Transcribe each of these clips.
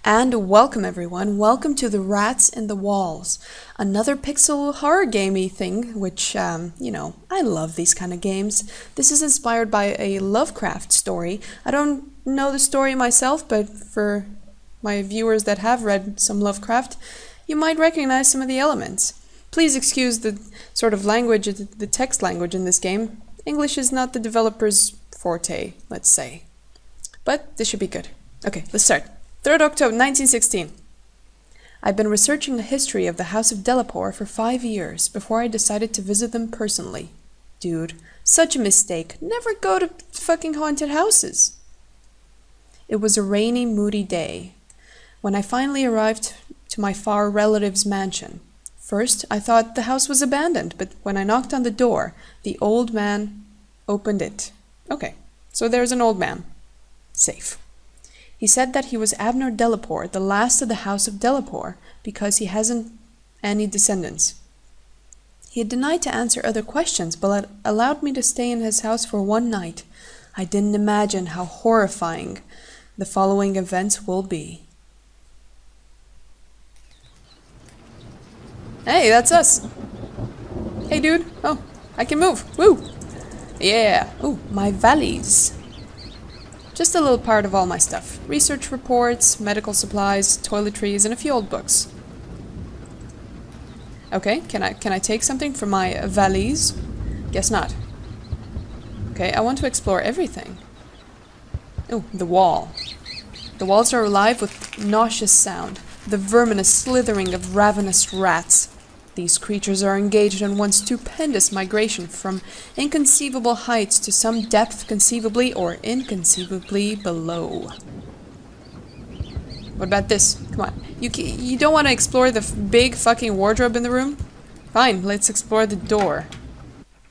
And welcome everyone, welcome to The Rats in the Walls, another pixel horror gamey thing, which, I love these kind of games. This is inspired by a Lovecraft story. I don't know the story myself, but for my viewers that have read some Lovecraft, you might recognize some of the elements. Please excuse the sort of language, the text language in this game. English is not the developer's forte, let's say. But this should be good. Okay, let's start. 3rd October 1916. I've been researching the history of the House of Delaporte for 5 years before I decided to visit them personally. Dude, such a mistake. Never go to fucking haunted houses. It was a rainy, moody day when I finally arrived to my far relative's mansion. First, I thought the house was abandoned, but when I knocked on the door, the old man opened it. Okay, so there's an old man. Safe. He said that he was Abner Delaporte, the last of the House of Delaporte, because he hasn't any descendants. He had denied to answer other questions, but allowed me to stay in his house for one night. I didn't imagine how horrifying the following events will be. Hey, that's us. Hey, dude. Oh, I can move. Woo! Yeah. Ooh, my valise. Just a little part of all my stuff. Research reports, medical supplies, toiletries, and a few old books. Okay, can I take something from my valise? Guess not. Okay, I want to explore everything. Oh, the wall. The walls are alive with nauseous sound, the verminous slithering of ravenous rats. These creatures are engaged in one stupendous migration from inconceivable heights to some depth conceivably or inconceivably below. What about this? Come on. You don't want to explore the big fucking wardrobe in the room? Fine, let's explore the door.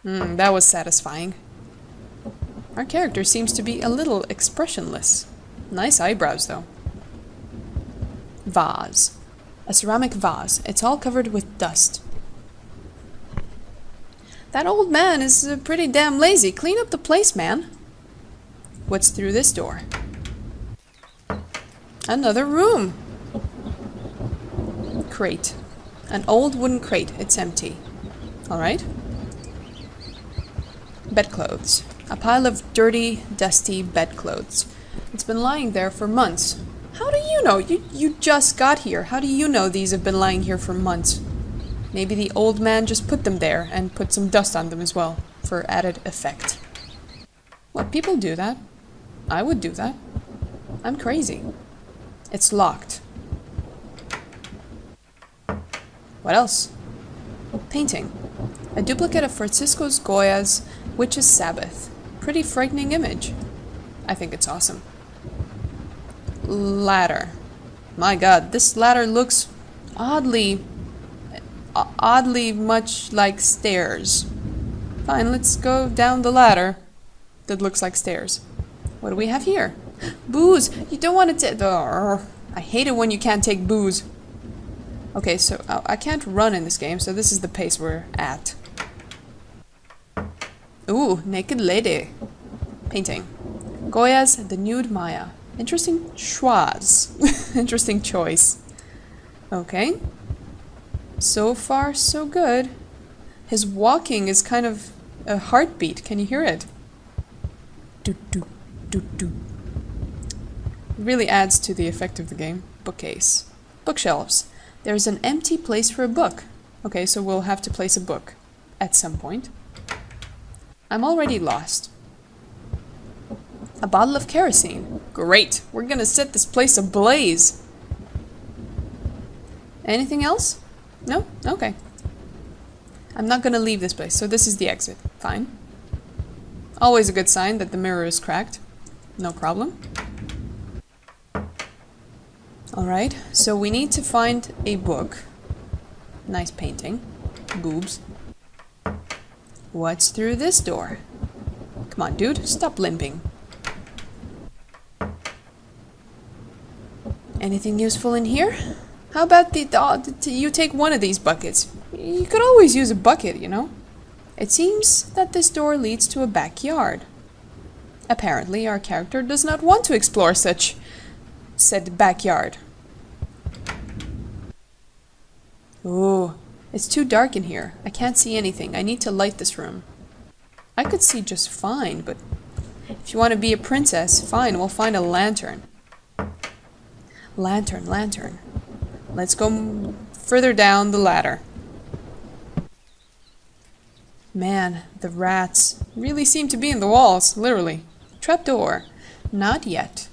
That was satisfying. Our character seems to be a little expressionless. Nice eyebrows, though. Vase. A ceramic vase. It's all covered with dust. That old man is pretty damn lazy. Clean up the place, man. What's through this door? Another room. Crate. An old wooden crate. It's empty. Alright. Bedclothes. A pile of dirty, dusty bedclothes. It's been lying there for months. How do you know? You just got here. How do you know these have been lying here for months? Maybe the old man just put them there and put some dust on them as well, for added effect. What, people do that? I would do that. I'm crazy. It's locked. What else? Painting. A duplicate of Francisco Goya's Witch's Sabbath. Pretty frightening image. I think it's awesome. Ladder. My god, this ladder looks oddly much like stairs. Fine, let's go down the ladder that looks like stairs. What do we have here? Booze! You don't want to take... I hate it when you can't take booze. Okay, so I can't run in this game, so this is the pace we're at. Ooh, naked lady. Painting. Goya's The Nude Maya. Interesting choice. Interesting choice. Okay. So far, so good. His walking is kind of a heartbeat. Can you hear it? Do do do do. It really adds to the effect of the game. Bookcase. Bookshelves. There's an empty place for a book. Okay, so we'll have to place a book at some point. I'm already lost. A bottle of kerosene. Great! We're gonna set this place ablaze! Anything else? No? Okay. I'm not gonna leave this place, so this is the exit. Fine. Always a good sign that the mirror is cracked. No problem. Alright, so we need to find a book. Nice painting. Boobs. What's through this door? Come on, dude, stop limping. Anything useful in here? How about you take one of these buckets? You could always use a bucket, you know? It seems that this door leads to a backyard. Apparently, our character does not want to explore said backyard. Ooh, it's too dark in here. I can't see anything. I need to light this room. I could see just fine, but if you want to be a princess, fine, we'll find a lantern. Lantern, lantern. Let's go further down the ladder. Man, the rats really seem to be in the walls, literally. Trapdoor. Not yet.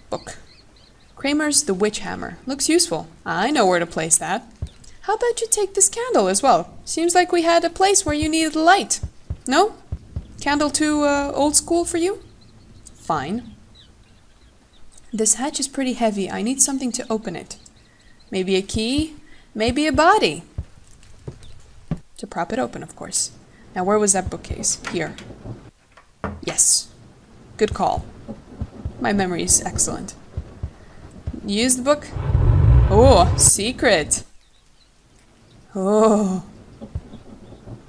Book. Kramer's The Witch Hammer. Looks useful. I know where to place that. How about you take this candle as well? Seems like we had a place where you needed light. No? Candle too old school for you? Fine. This hatch is pretty heavy. I need something to open it. Maybe a key? Maybe a body. To prop it open, of course. Now, where was that bookcase? Here. Yes. Good call. My memory is excellent. Use the book. Oh, secret. Oh.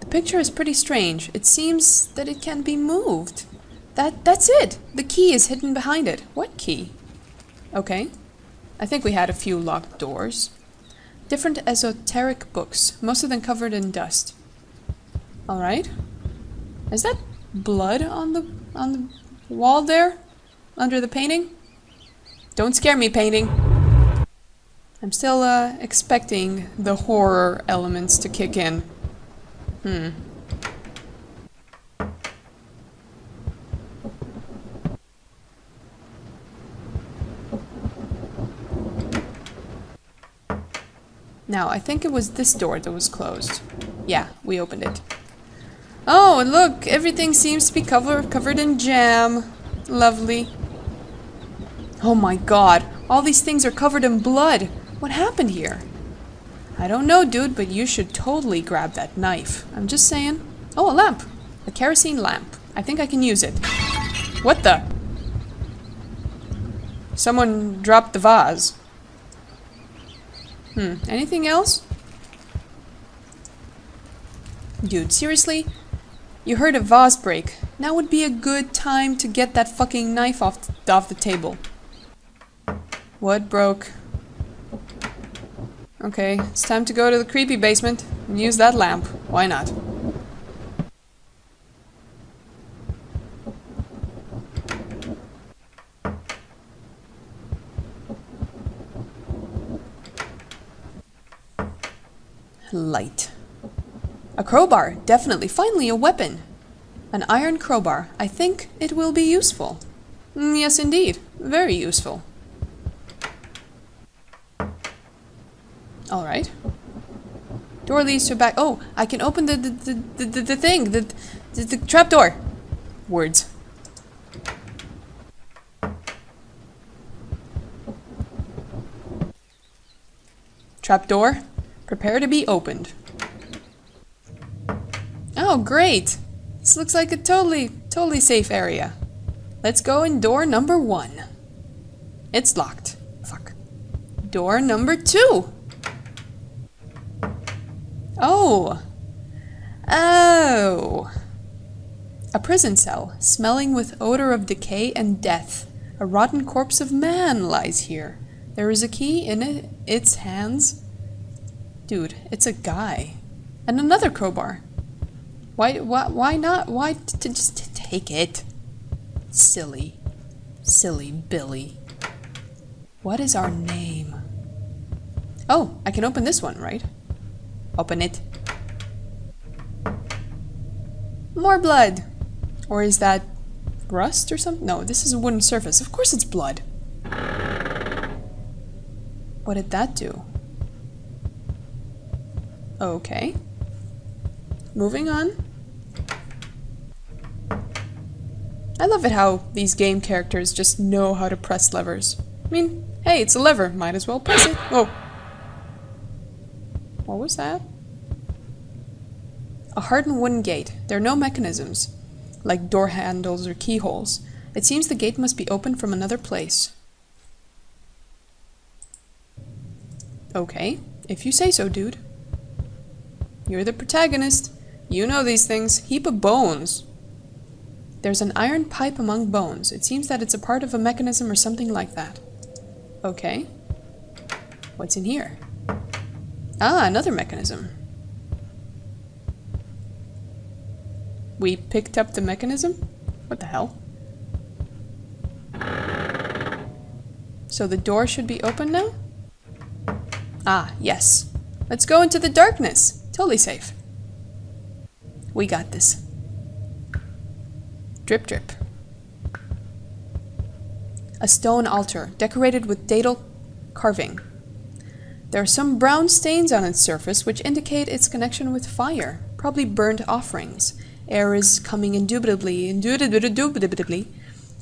The picture is pretty strange. It seems that it can be moved. That's it. The key is hidden behind it. What key? Okay. I think we had a few locked doors. Different esoteric books, most of them covered in dust. All right. Is that blood on the wall there? Under the painting? Don't scare me, painting. I'm still expecting the horror elements to kick in. Now, I think it was this door that was closed. Yeah, we opened it. Oh, and look, everything seems to be covered in jam. Lovely. Oh my god, all these things are covered in blood. What happened here? I don't know, dude, but you should totally grab that knife. I'm just saying. Oh, a lamp. A kerosene lamp. I think I can use it. What the? Someone dropped the vase. Anything else? Dude, seriously? You heard a vase break. Now would be a good time to get that fucking knife off the table. What broke? Okay, it's time to go to the creepy basement and use that lamp. Why not? Light. A crowbar, definitely. Finally, a weapon. An iron crowbar. I think it will be useful. Yes, indeed. Very useful. Alright. Door leads to a back. Oh, I can open the thing. The trapdoor. Words. Trapdoor. Prepare to be opened. Oh, great! This looks like a totally safe area. Let's go in door number 1. It's locked. Fuck. Door number 2. Oh. Oh. A prison cell, smelling with odor of decay and death. A rotten corpse of man lies here. There is a key in its hands. Dude, it's a guy. And another crowbar. Why not? Why just take it? Silly Billy. What is our name? Oh, I can open this one, right? Open it. More blood. Or is that rust or something? No, this is a wooden surface. Of course it's blood. What did that do? Okay. Moving on. I love it how these game characters just know how to press levers. I mean, hey, it's a lever. Might as well press it. Oh. What was that? A hardened wooden gate. There are no mechanisms, like door handles or keyholes. It seems the gate must be opened from another place. Okay, if you say so, dude. You're the protagonist. You know these things. Heap of bones. There's an iron pipe among bones. It seems that it's a part of a mechanism or something like that. Okay. What's in here? Ah, another mechanism. We picked up the mechanism? What the hell? So the door should be open now? Ah, yes. Let's go into the darkness. Totally safe. We got this. Drip drip. A stone altar, decorated with daedal carving. There are some brown stains on its surface which indicate its connection with fire, probably burnt offerings. Air is coming indubitably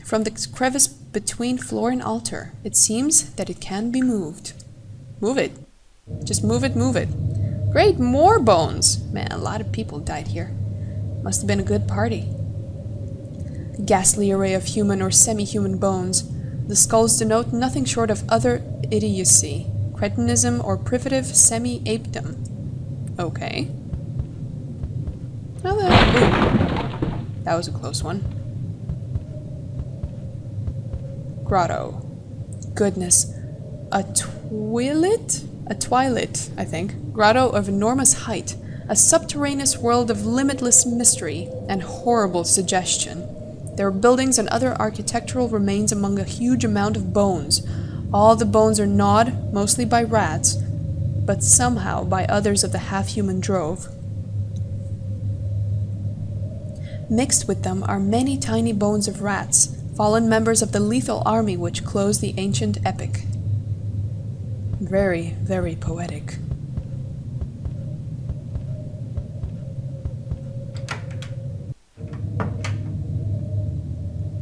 from the crevice between floor and altar. It seems that it can be moved. Move it. Just move it, move it. Great, more bones! Man, a lot of people died here. Must have been a good party. Ghastly array of human or semi-human bones. The skulls denote nothing short of utter idiocy, cretinism, or privative semi-apedom. Okay. Well, that was a close one. Grotto. Goodness. A twilight, I think. Grotto of enormous height. A subterraneous world of limitless mystery and horrible suggestion. There are buildings and other architectural remains among a huge amount of bones. All the bones are gnawed, mostly by rats, but somehow by others of the half-human drove. Mixed with them are many tiny bones of rats, fallen members of the lethal army which closed the ancient epic. Very, very poetic.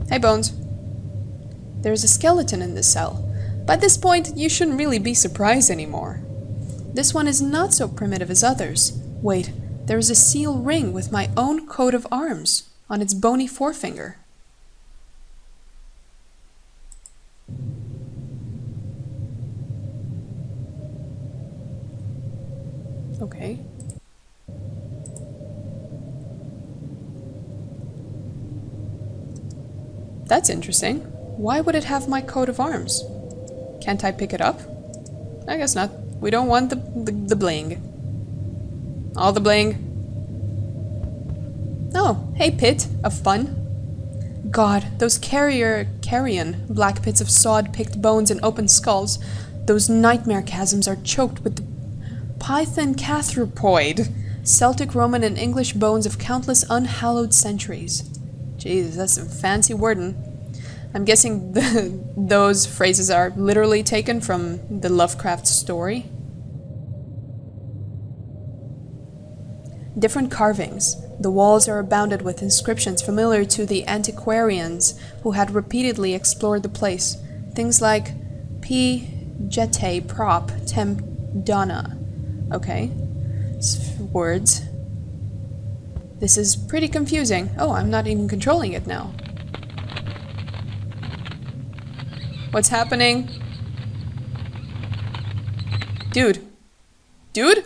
Hey, Bones. There's a skeleton in this cell. By this point, you shouldn't really be surprised anymore. This one is not so primitive as others. Wait, there is a seal ring with my own coat of arms on its bony forefinger. Okay. That's interesting. Why would it have my coat of arms? Can't I pick it up? I guess not. We don't want the bling. All the bling. Oh, hey pit of fun. God, those carrion black pits of sawed-picked bones and open skulls. Those nightmare chasms are choked with the python-cathropoid, Celtic, Roman, and English bones of countless unhallowed centuries. Jesus, that's some fancy wording. I'm guessing those phrases are literally taken from the Lovecraft story. Different carvings. The walls are abounded with inscriptions familiar to the antiquarians who had repeatedly explored the place. Things like P. Jete Prop Temp Donna. Okay. Words. This is pretty confusing. Oh, I'm not even controlling it now. What's happening? Dude. Dude?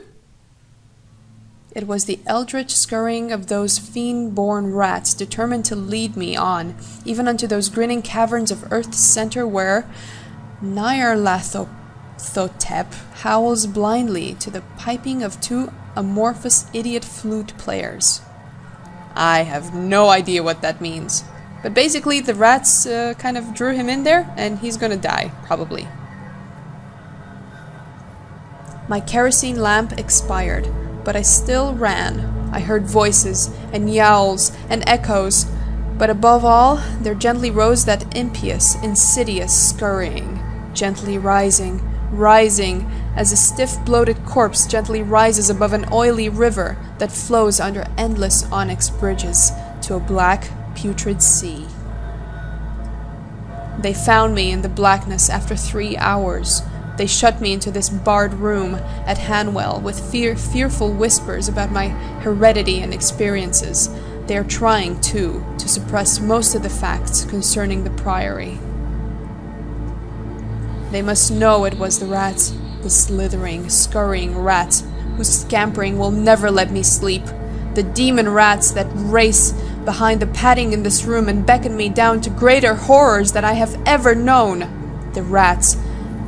It was the eldritch scurrying of those fiend-born rats determined to lead me on, even unto those grinning caverns of Earth's center where Nyarlathotep howls blindly to the piping of two amorphous idiot flute players. I have no idea what that means. But basically, the rats kind of drew him in there, and he's gonna die, probably. My kerosene lamp expired, but I still ran. I heard voices, and yowls, and echoes, but above all, there gently rose that impious, insidious scurrying, gently rising, rising, as a stiff, bloated corpse gently rises above an oily river that flows under endless onyx bridges to a black, putrid sea. They found me in the blackness after 3 hours. They shut me into this barred room at Hanwell with fearful whispers about my heredity and experiences. They are trying, too, to suppress most of the facts concerning the priory. They must know it was the rats, the slithering, scurrying rats, whose scampering will never let me sleep. The demon rats that race behind the padding in this room and beckon me down to greater horrors that I have ever known. The rats,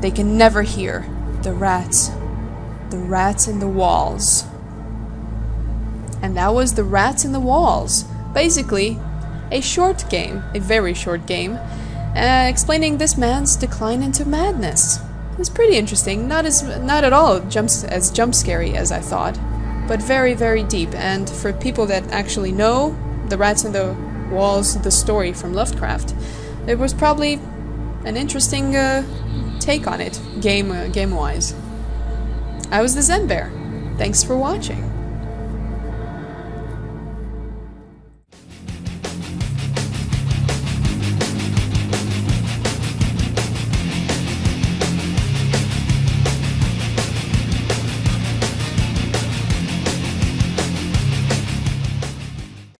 they can never hear. The rats. The Rats in the Walls. And that was The Rats in the Walls. Basically, a short game, a very short game, explaining this man's decline into madness. It's pretty interesting, not at all as jump scary as I thought, but very, very deep. And for people that actually know The Rats in the Walls, the story from Lovecraft, it was probably an interesting take on it, game-wise. I was the Zen Bear. Thanks for watching.